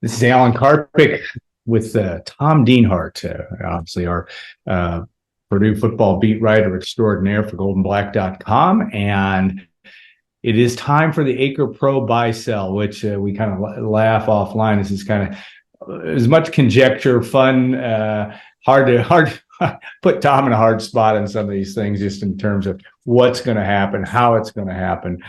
This is Alan Karpick with Tom Dienhart, obviously our Purdue football beat writer extraordinaire for goldenblack.com. And it is time for the Acre Pro buy sell, which we kind of laugh offline. This is kind of as much conjecture, fun, hard to put Tom in a hard spot on some of these things, just in terms of what's going to happen, how it's going to happen.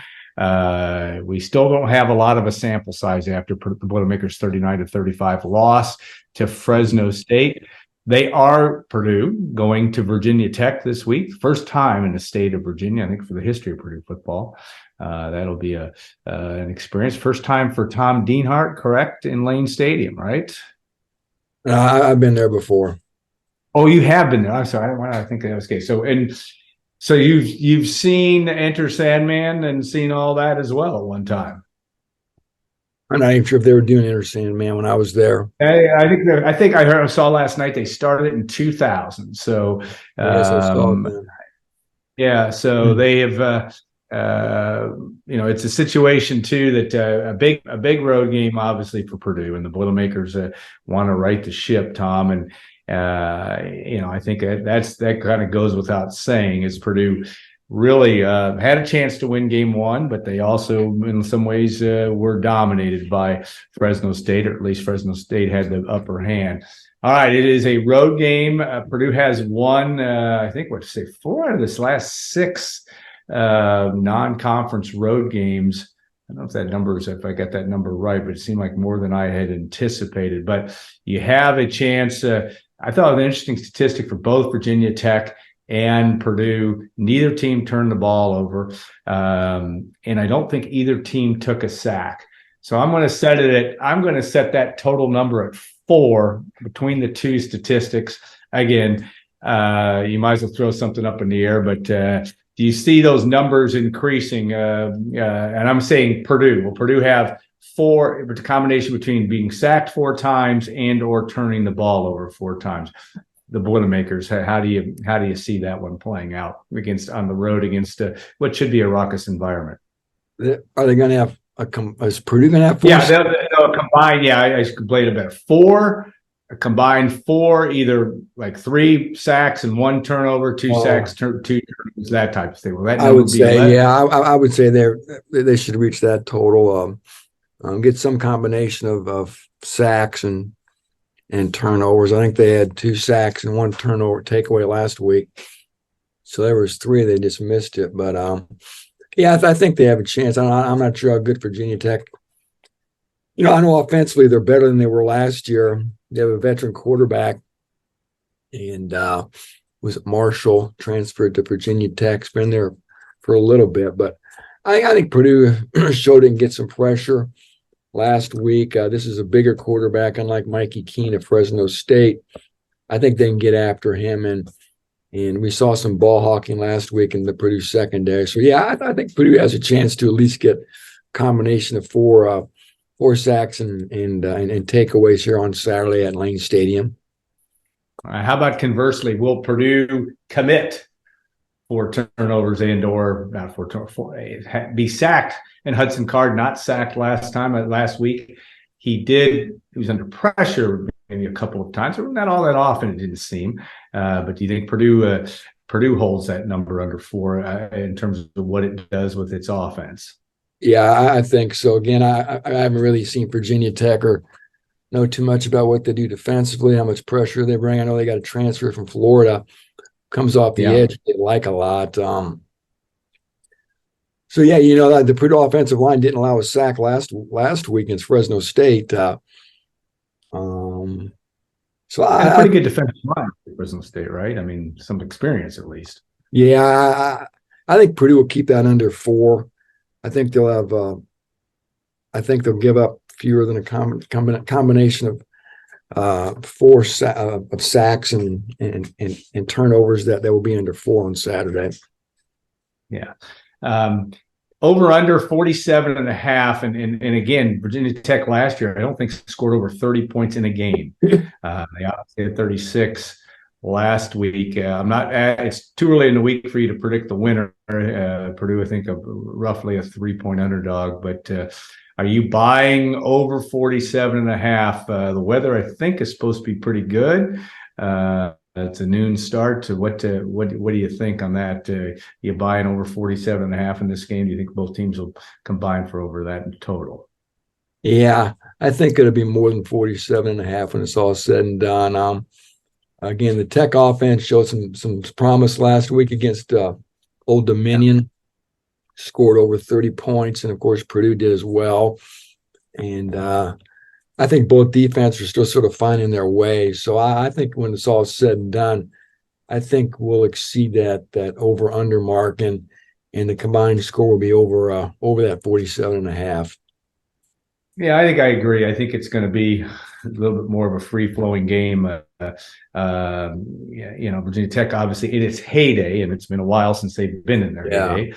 We still don't have a lot of a sample size after the Boilermakers 39-35 loss to Fresno State. They are, Purdue, going to Virginia Tech this week. First time in the state of Virginia, I think, for the history of Purdue football. That'll be an experience. First time for Tom Dienhart, correct, in Lane Stadium, right? I've been there before. Oh, you have been there. I'm sorry. Why did I think that was the case? So you've seen Enter Sandman and seen all that as well at one time. I'm not even sure if they were doing Enter Sandman when I was there. I think I saw last night they started it in 2000. So yes, I saw it then. Yeah, so they have. It's a situation too that a big road game, obviously, for Purdue, and the Boilermakers want to right the ship, Tom, and. I think that kind of goes without saying, is Purdue really had a chance to win game one, but they also in some ways were dominated by Fresno State, or at least Fresno State had the upper hand. All right, it is a road game. Purdue has won, I think, 4 out of this last 6 non-conference road games. I don't know if I got that number right, but it seemed like more than I had anticipated. But you have a chance. I thought it was an interesting statistic for both Virginia Tech and Purdue. Neither team turned the ball over. And I don't think either team took a sack. So I'm going to set that total number at 4 between the two statistics. Again, you might as well throw something up in the air, but do you see those numbers increasing? And I'm saying Purdue. Will Purdue have 4? It's a combination between being sacked 4 times and or turning the ball over 4 times. The Boilermakers, how do you see that one playing out on the road against what should be a raucous environment? Are they going to have is Purdue going to have 4? Yeah, they'll combine. Yeah, I played a bit. 4. A combined 4, either like 3 sacks and 1 turnover, 2 sacks, 2 turnovers, that type of thing. Will that I would say, I would say they should reach that total. Get some combination of sacks and turnovers. I think they had 2 sacks and 1 turnover takeaway last week, so there was 3. They just missed it. But I think they have a chance. I'm not sure how good Virginia Tech. I know offensively they're better than they were last year. They have a veteran quarterback, and was it Marshall, transferred to Virginia Tech. Been there for a little bit, but I think Purdue showed it and get some pressure last week. This is a bigger quarterback, unlike Mikey Keene of Fresno State. I think they can get after him, and we saw some ball hawking last week in the Purdue secondary. So I think Purdue has a chance to at least get a combination of 4 sacks and takeaways here on Saturday at Lane Stadium. All right, how about conversely? Will Purdue commit 4 turnovers and/or not 4 be sacked? And Hudson Card not sacked last week. He was under pressure maybe a couple of times, but not all that often, it didn't seem. But do you think Purdue holds that number under 4 in terms of what it does with its offense? Yeah, I think so. Again, I haven't really seen Virginia Tech or know too much about what they do defensively, how much pressure they bring. I know they got a transfer from Florida, comes off the edge they like a lot. The Purdue offensive line didn't allow a sack last week against Fresno State. So pretty good defensive line for Fresno State, right? I mean, some experience at least. Yeah, I think Purdue will keep that under 4. I think they'll have. I think they'll give up fewer than a combination of 4 of sacks and turnovers that will be under 4 on Saturday. Yeah, over under 47.5, and again, Virginia Tech last year I don't think scored over 30 points in a game. They obviously had 36. last week. It's too early in the week for you to predict the winner. Purdue, I think, roughly a 3-point underdog, but Are you buying over 47.5? The weather, I think, is supposed to be pretty good. It's a noon start. What do you think on that? You buying over 47.5 in this game? Do you think both teams will combine for over that in total? Yeah, I think it'll be more than 47.5 when it's all said and done. Again, the Tech offense showed some promise last week against Old Dominion, scored over 30 points, and of course Purdue did as well. And I think both defenses are still sort of finding their way. So I think when it's all said and done, I think we'll exceed that over-under mark, and the combined score will be over that 47.5. Yeah, I think I agree. I think it's going to be a little bit more of a free-flowing game. Virginia Tech, obviously, in its heyday, and it's been a while since they've been in their heyday,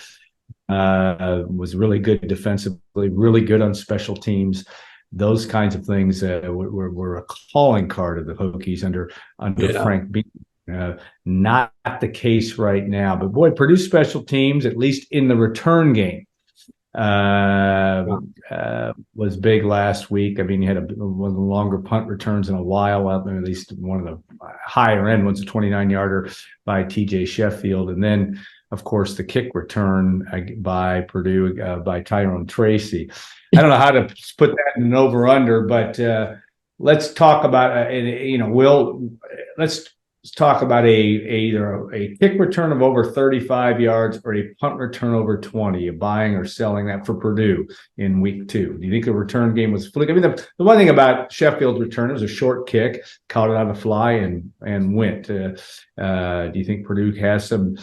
was really good defensively, really good on special teams. Those kinds of things were a calling card of the Hokies under Frank Beamer. Not the case right now. But, boy, Purdue special teams, at least in the return game, was big last week. I mean, you had one of the longer punt returns in a while, at least one of the higher end ones, a 29-yarder by TJ Sheffield. And then, of course, the kick return by Purdue by Tyrone Tracy. I don't know how to put that in an over-under, but let's talk about, let's talk about either a kick return of over 35 yards or a punt return over 20. You buying or selling that for Purdue in week 2? Do you think the return game was fluke? I mean, the one thing about Sheffield's return, it was a short kick, caught it on the fly and went. Do you think Purdue has some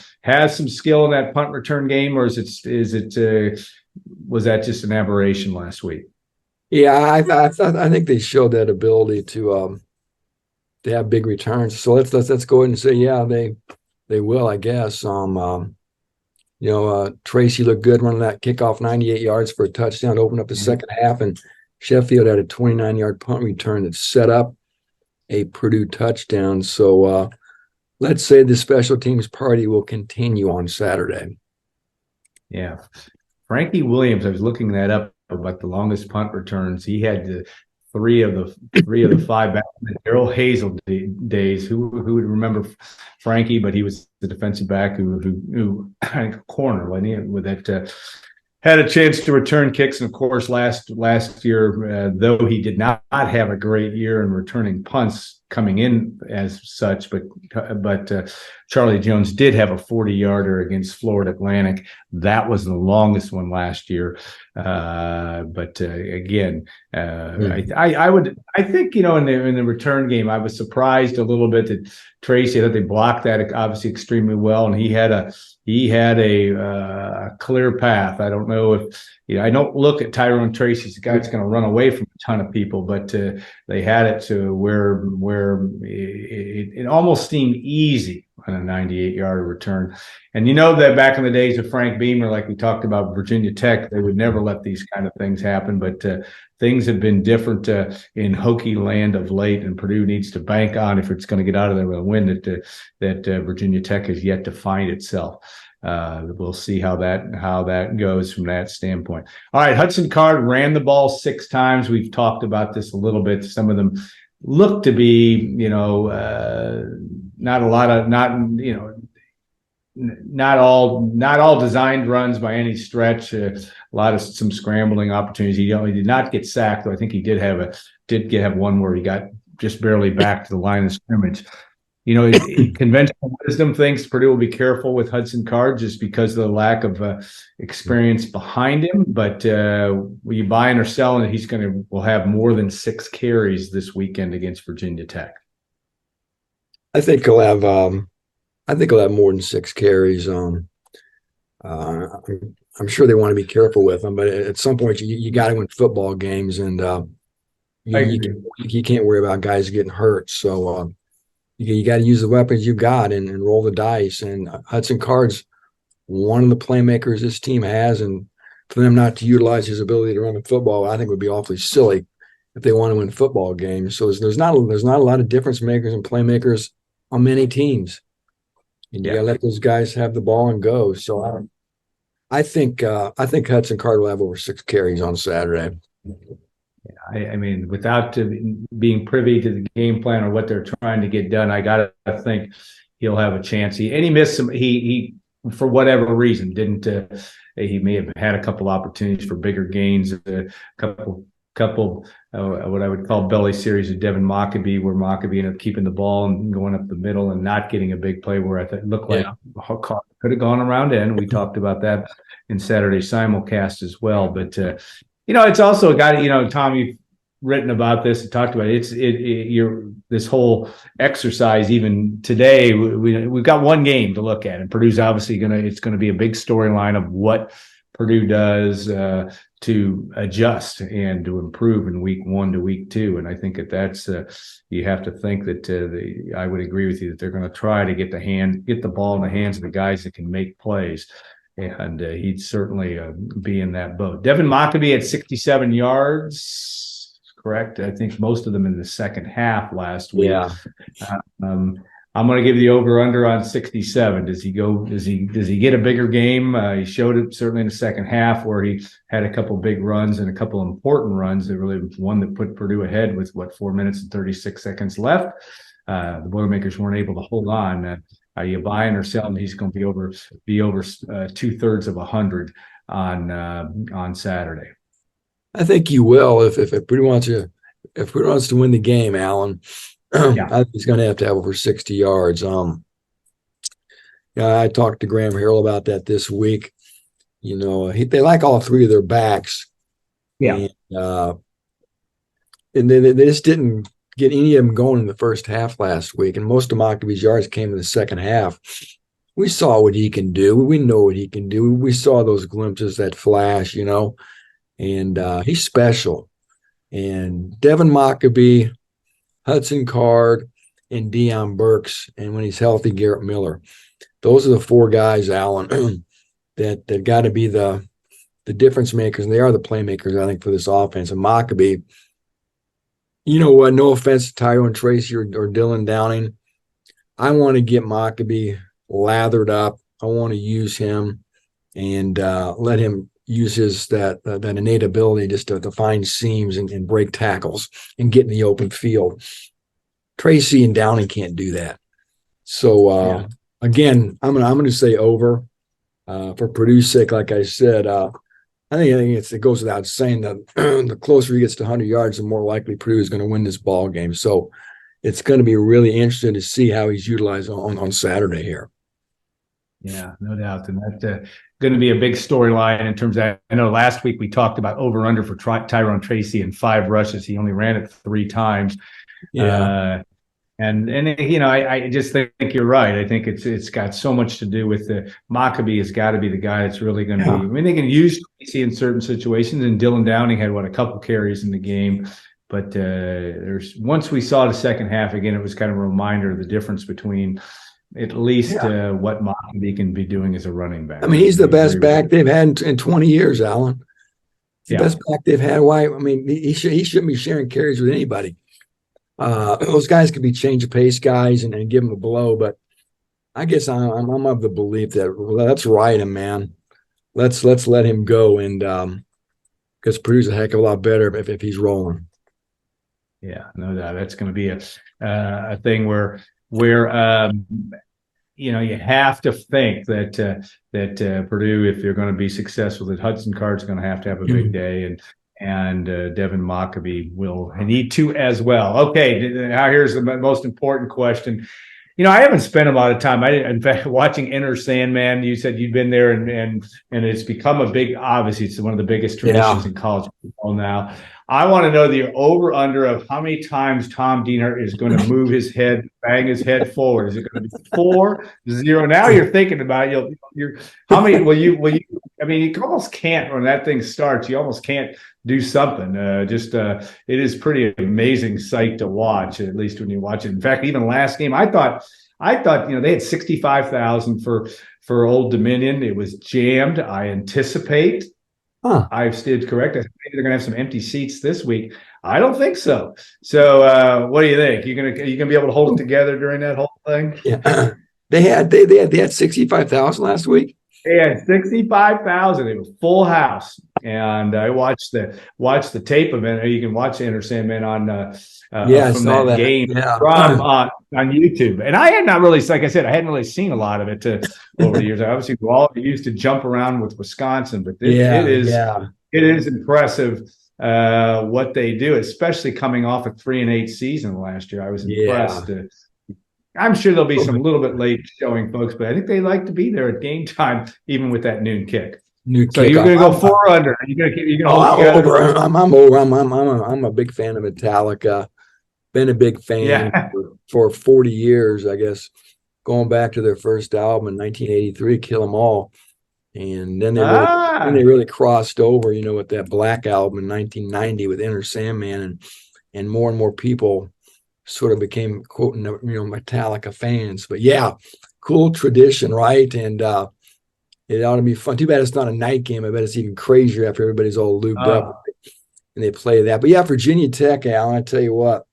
skill in that punt return game, or was that just an aberration last week? Yeah, I think they showed that ability to have big returns. So let's go ahead and say, yeah, they will, I guess. Tracy looked good running that kickoff 98 yards for a touchdown to open up the second half, and Sheffield had a 29-yard punt return that set up a Purdue touchdown. So let's say the special teams party will continue on Saturday. Yeah. Frankie Williams, I was looking that up about the longest punt returns. He had three of the five back in the Darrell Hazel days. Who would remember Frankie? But he was the defensive back who corner, wasn't he? With that had a chance to return kicks, and of course last year, though he did not have a great year in returning punts coming in as such, but Charlie Jones did have a 40-yarder against Florida Atlantic. That was the longest one last year. Again, I think in the return game, I was surprised a little bit that Tracy, that they blocked that obviously extremely well, and he had a clear path. I don't know if I don't look at Tyrone Tracy as a guy that's going to run away from a ton of people, but they had it to where it almost seemed easy on a 98-yard return. And that back in the days of Frank Beamer, like we talked about Virginia Tech, they would never let these kind of things happen. But things have been different in Hokie land of late, and Purdue needs to bank on, if it's going to get out of there with a win, that Virginia Tech has yet to find itself. We'll see how that goes from that standpoint. All right, Hudson Card ran the ball 6 times. We've talked about this a little bit. Some of them look to be, not all designed runs by any stretch. A lot of some scrambling opportunities. He did not get sacked, though. I think he did have one where he got just barely back to the line of scrimmage. Conventional wisdom thinks Purdue will be careful with Hudson Card just because of the lack of experience behind him. But will you buying or selling that will have more than 6 carries this weekend against Virginia Tech? I think he'll have more than 6 carries. I'm sure they want to be careful with him, but at some point you got to win football games, and you can't worry about guys getting hurt. So you got to use the weapons you got and roll the dice. And Hudson Card's one of the playmakers this team has, and for them not to utilize his ability to run the football, I think would be awfully silly if they want to win football games. So there's not a lot of difference makers and playmakers on many teams, and you got to let those guys have the ball and go. So I think Hudson Card will have over 6 carries on Saturday. I mean, without being privy to the game plan or what they're trying to get done, I got to think he'll have a chance. He missed some. He for whatever reason didn't. He may have had a couple opportunities for bigger gains. A couple what I would call belly series of Devin Mockabee, where Mockabee ended up keeping the ball and going up the middle and not getting a big play where I thought it looked like could have gone around in. We talked about that in Saturday simulcast as well. But it's also got, Tom, you've written about this and talked about it. You're this whole exercise. Even today, we've got one game to look at, and Purdue's obviously it's going to be a big storyline of what Purdue does to adjust and to improve in week 1 to week 2. And I think that's you have to think that I would agree with you that they're going to try to get the ball in the hands of the guys that can make plays. And he'd certainly be in that boat. Devin Mockabee had 67 yards, correct? I think most of them in the second half last week. Yeah. I'm going to give the over/under on 67. Does he get a bigger game? He showed it certainly in the second half where he had a couple big runs and a couple important runs. That really one that put Purdue ahead with 4 minutes and 36 seconds left. The Boilermakers weren't able to hold on. Are you buying or selling? He's going to be over 2/3 of 100 on Saturday. I think you will if Purdue wants to win the game, Alan. Yeah. I think he's going to have over 60 yards. I talked to Graham Harrell about that this week. They like all three of their backs. Yeah. And they just didn't get any of them going in the first half last week, and most of Mockabee's yards came in the second half. We saw what he can do. We know what he can do. We saw those glimpses, that flash, and he's special. And Devin Mockabee, Hudson Card, and Deion Burks, and when he's healthy, Garrett Miller. Those are the four guys, Alan, that got to be the difference makers, and they are the playmakers, I think, for this offense. And Mockabee, you know what? No offense to Tyrone Tracy or Dylan Downing. I want to get Mockabee lathered up. I want to use him and let him use that innate ability just to find seams and break tackles and get in the open field. Tracy and Downing can't do that. So again, I'm gonna say over for Purdue's sake. Like I said, I think it goes without saying that the closer he gets to 100 yards, the more likely Purdue is going to win this ball game. So it's going to be really interesting to see how he's utilized on Saturday here. Yeah, no doubt. And that's going to be a big storyline in terms of, I know last week we talked about over/under for Tyrone Tracy in 5 rushes. He only ran it 3 times. Yeah. I just think you're right. I think it's got so much to do with Mockabee has got to be the guy that's really going to be. I mean, they can use Tracy in certain situations, and Dylan Downing had a couple carries in the game. But once we saw the second half again, it was kind of a reminder of the difference between at least what Mockabee can be doing as a running back. I mean, he's the best back they've had in 20 years, Alan. It's the best back they've had. Why? I mean, he shouldn't be sharing carries with anybody. Those guys could be change of pace guys and give him a blow, but I guess I'm of the belief that let's ride him, man. Let's let him go, and because Purdue's a heck of a lot better if he's rolling. Yeah, no doubt. That's going to be a thing where you have to think that Purdue, if they're going to be successful, that Hudson Card's going to have a big day, and Devin Mockabee will need to as well. Okay, now here's the most important question. I haven't spent a lot of time. In fact, watching Enter Sandman. You said you'd been there, and it's become a big. Obviously, it's one of the biggest traditions in college football now. I want to know the over/under of how many times Tom Dienhart is going to move his head, bang his head forward. Is it going to be 4, 0? Now you're thinking about it. You're how many will you? I mean, you almost can't when that thing starts. You almost can't do something. It is pretty amazing sight to watch. At least when you watch it. In fact, even last game, I thought they had 65,000 for Old Dominion. It was jammed. I anticipate. I've stayed correct. I think they're going to have some empty seats this week. I don't think so. So, what do you think? You gonna be able to hold it together during that whole thing? Yeah, they had 65,000 last week. They had 65,000. It was full house. and I watched the tape of it. You can watch Enter Sandman on I from saw that game Yeah. from on YouTube. And I had not really, like I said, I hadn't really seen a lot of it over the years. I obviously used to jump around with Wisconsin, but it is impressive what they do, especially coming off a 3-8 season last year. I was impressed. I'm sure there'll be some little bit late showing folks, but I think they like to be there at game time, even with that noon kick. So you're going to go 4 under. You're going to I'm over. I'm over. I'm a big fan of Metallica. Been a big fan for 40 years, I guess, going back to their first album in 1983, Kill 'Em All. And then they really crossed over, with that Black album in 1990 with Enter Sandman, and more people sort of became, quoting, Metallica fans. But yeah, cool tradition, right? And it ought to be fun. Too bad it's not a night game. I bet it's even crazier after everybody's all lubed up and they play that. But yeah, Virginia Tech, Alan, I tell you what,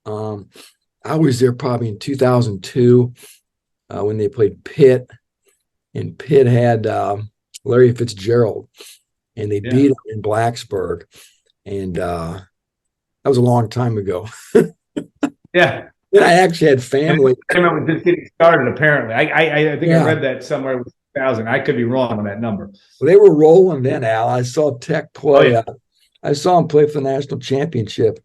I was there probably in 2002 when they played Pitt, and Pitt had Larry Fitzgerald, and they beat him in Blacksburg, and that was a long time ago. Yeah. Then I actually had family. I remember just getting started, apparently. I think I read that somewhere with 2000. I could be wrong on that number. Well, they were rolling then, Al. I saw Tech play. I saw them play for the national championship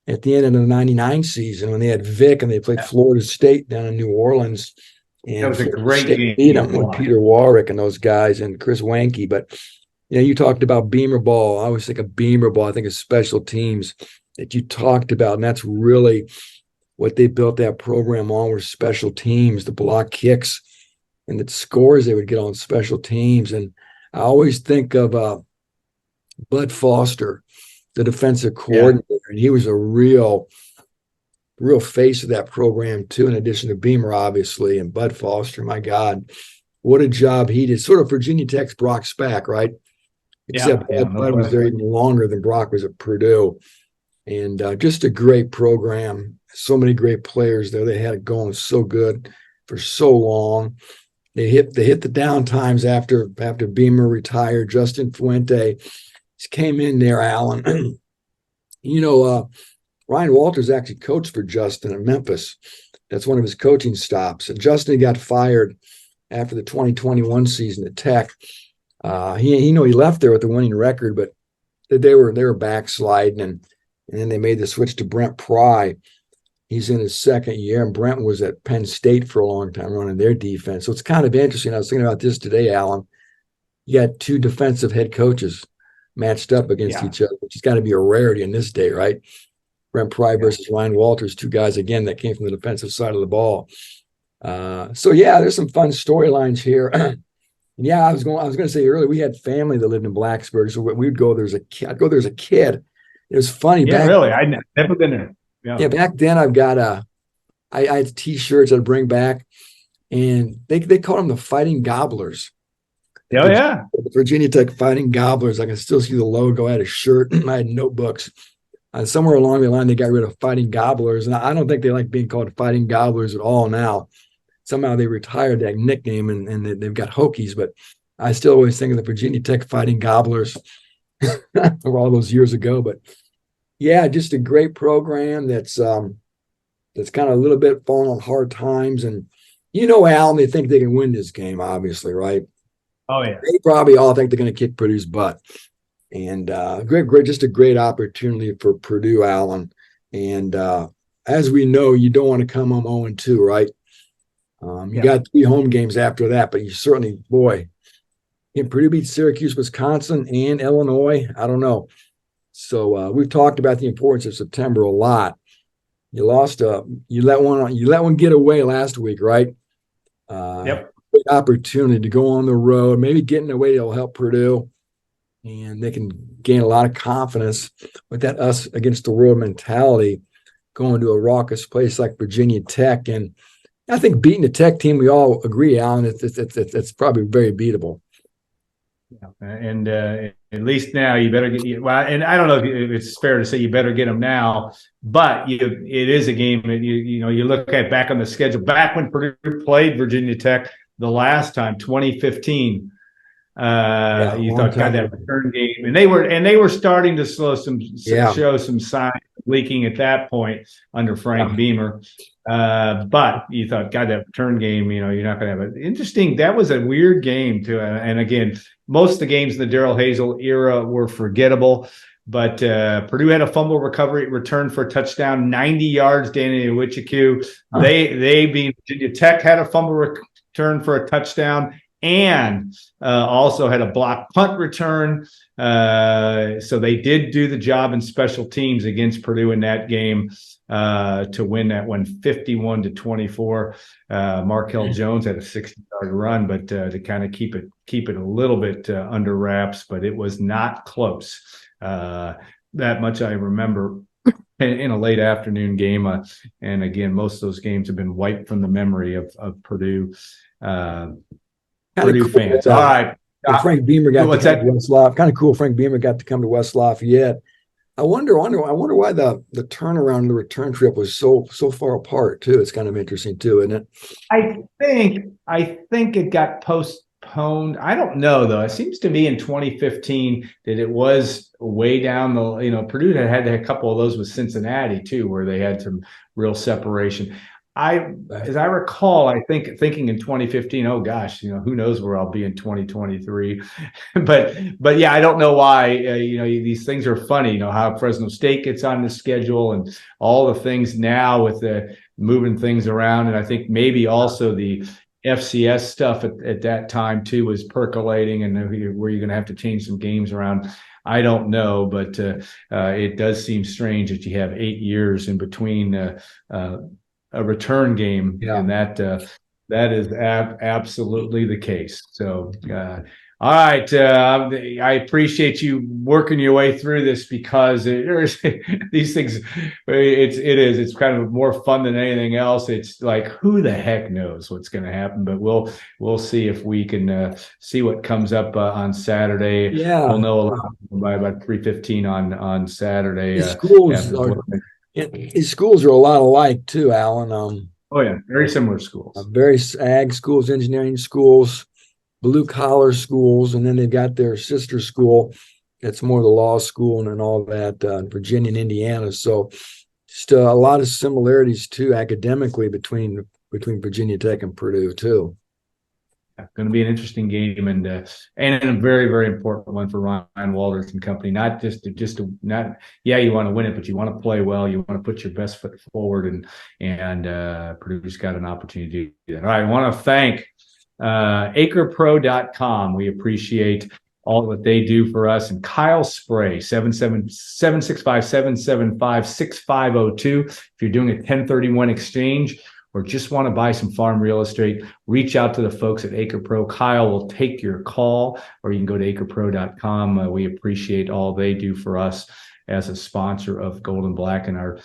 at the end of the 99 season when they had Vic and they played Florida State down in New Orleans. And that was a great game. Beat them with Peter Warwick and those guys and Chris Wanke. But, you talked about Beamer ball. I always think of Beamer ball. I think of special teams that you talked about. And that's really what they built that program on, were special teams, the block kicks and the scores they would get on special teams. And I always think of Bud Foster, the defensive coordinator, and he was a real face of that program too, in addition to Beamer, obviously, and Bud Foster. My God, what a job he did. Sort of Virginia Tech's Brock Spack, right? Except Bud was there even longer than Brock was at Purdue. And just a great program. So many great players there. They had it going so good for so long. They hit the down times after Beamer retired. Justin Fuente came in there, Alan. Ryan Walters actually coached for Justin in Memphis. That's one of his coaching stops. And Justin got fired after the 2021 season at Tech. He left there with a winning record, but they were backsliding, and then they made the switch to Brent Pry. He's in his second year, and Brent was at Penn State for a long time running their defense. So it's kind of interesting. I was thinking about this today, Alan. You got 2 defensive head coaches matched up against each other, which has got to be a rarity in this day, right? Brent Pry versus Ryan Walters, 2 guys, again, that came from the defensive side of the ball. There's some fun storylines here. I was going to say earlier, we had family that lived in Blacksburg, so we'd go there as a kid. I'd go there as a kid. It was funny. I'd never been there. Yeah, back then I had T-shirts I'd bring back, and they called them the Fighting Gobblers. The Virginia Tech Fighting Gobblers. I can still see the logo. I had a shirt. I had notebooks. Somewhere along the line, they got rid of Fighting Gobblers, and I don't think they like being called Fighting Gobblers at all now. Somehow they retired that nickname, and they've got Hokies, but I still always think of the Virginia Tech Fighting Gobblers for all those years ago. But yeah, just a great program that's kind of a little bit falling on hard times. And Alan, they think they can win this game, obviously, right? Oh yeah. They probably all think they're going to kick Purdue's butt. And just a great opportunity for Purdue, Alan. And as we know, you don't want to come home 0-2, right? You got 3 home games after that, but you certainly, can Purdue beat Syracuse, Wisconsin, and Illinois? I don't know. So we've talked about the importance of September a lot. You lost you let one get away last week, right? Great opportunity to go on the road, maybe getting away will help Purdue, and they can gain a lot of confidence with that us against the world mentality, going to a raucous place like Virginia Tech. And I think beating the Tech team, we all agree, Alan, it's probably very beatable. Yeah. And at least now you better get and I don't know if it's fair to say you better get them now, but it is a game that you look at back on the schedule, back when Purdue played Virginia Tech the last time, 2015. You long thought, God, time that ago. return game, and they were starting to Yeah. show some signs of leaking at that point under Frank Beamer. But you thought, God, that return game, you're not going to have it. Interesting. That was a weird game too. And again, most of the games in the Darrell Hazel era were forgettable. But Purdue had a fumble recovery return for a touchdown, 90 yards. Danny Wichiku. They being Virginia Tech had a fumble return for a touchdown, and also had a block punt return. So they did do the job in special teams against Purdue in that game to win that one 51-24. Markel Jones had a 60-yard run, but to kind of keep it a little bit under wraps, but it was not close. That much I remember in a late afternoon game. And again, most of those games have been wiped from the memory of Purdue. Purdue fans. All right. Frank Beamer got to come to West Lafayette. Kind of cool. Frank Beamer got to come to West Lafayette. I wonder why the turnaround, the return trip was so far apart too. It's kind of interesting too, isn't it? I think it got postponed. I don't know though. It seems to me in 2015 that it was way down the. Purdue had a couple of those with Cincinnati too, where they had some real separation. As I recall, I think thinking in 2015, oh gosh, who knows where I'll be in 2023. but yeah, I don't know why. These things are funny. How Fresno State gets on the schedule and all the things now with the moving things around, and I think maybe also the FCS stuff at that time too was percolating, and where you're going to have to change some games around. I don't know, but it does seem strange that you have 8 years in between a return game, and that is absolutely the case. So, all right, I appreciate you working your way through this, because there's these things. It's kind of more fun than anything else. It's like, who the heck knows what's going to happen? But we'll see if we can see what comes up on Saturday. Yeah, we'll know a lot by about 3:15 on Saturday. These schools are a lot alike too, Alan. Oh yeah, very similar schools. Very ag schools, engineering schools, blue collar schools, and then they've got their sister school that's more the law school and all that in Virginia and Indiana. So just a lot of similarities too academically between Virginia Tech and Purdue too. Going to be an interesting game, and a very, very important one for Ryan Walters and company. Not you want to win it, but you want to play well. You want to put your best foot forward, and Purdue's got an opportunity to do that. All right, I want to thank acrepro.com. We appreciate all that they do for us, and Kyle Spray 765-775-6502. If you're doing a 1031 exchange, or just want to buy some farm real estate, reach out to the folks at Acre Pro. Kyle will take your call, or you can go to acrepro.com. We appreciate all they do for us as a sponsor of Golden Black and our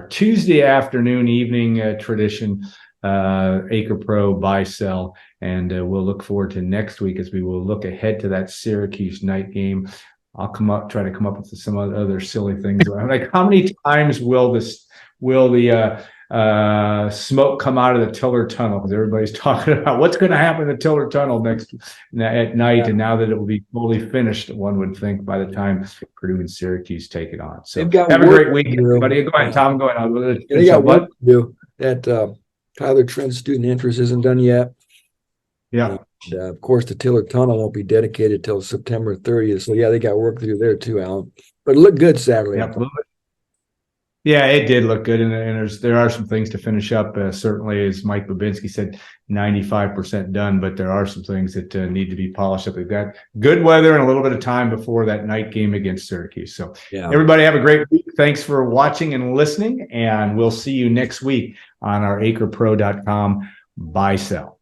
Tuesday afternoon, evening tradition, Acre Pro buy sell. And we'll look forward to next week as we will look ahead to that Syracuse night game. I'll try to come up with some other silly things. Like, how many times will the smoke come out of the Tiller Tunnel? Because everybody's talking about what's going to happen in the Tiller Tunnel at night. Yeah. And now that it will be fully finished, one would think by the time Purdue and Syracuse take it on. So have a great week, everybody. Go ahead, Tom. Go ahead. They got work to do. That Tyler Trent's student interest isn't done yet. Yeah. And, of course, the Tiller Tunnel won't be dedicated till September 30th. So yeah, they got work to do there too, Alan. But it looked good Saturday. Yeah, it did look good, and there are some things to finish up. Certainly, as Mike Babinski said, 95% done, but there are some things that need to be polished up. We've got good weather and a little bit of time before that night game against Syracuse. So everybody have a great week. Thanks for watching and listening, and we'll see you next week on our acrepro.com buy sell.